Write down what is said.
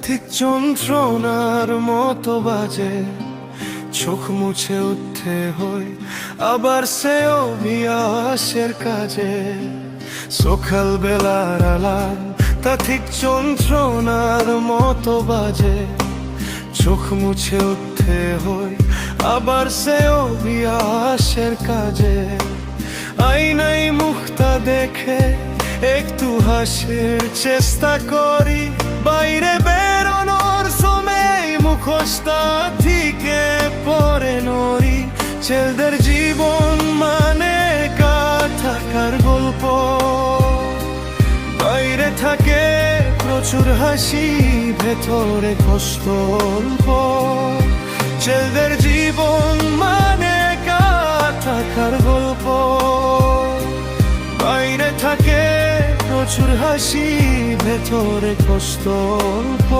ঠিক যন্ত্রণার মতো বাজে, চোখ মুছে উঠতে হয় আবার সে অভিয়াসের কাজে। সকাল বেলার আলাম তা ঠিক যন্ত্রণার মতো বাজে, চোখ মুছে উঠতে হয় আবার সে অভিয়াসের কাজে। আয়নাই মুখটা দেখে একটু হাসির চেষ্টা করি, বাইরে বেরোনোর সময় মুখোশটা থেকে পরে নড়ি। ছেলেদের জীবন মানে থাকার গল্প, বাইরে থাকে প্রচুর হাসি, ভেতরে কষ্ট অল্প। ছেলেদের জীবন মানে থাকার গল্প, বাইরে থাকে প্রচুর হাসি, ভেতরে কষ্ট অল্প।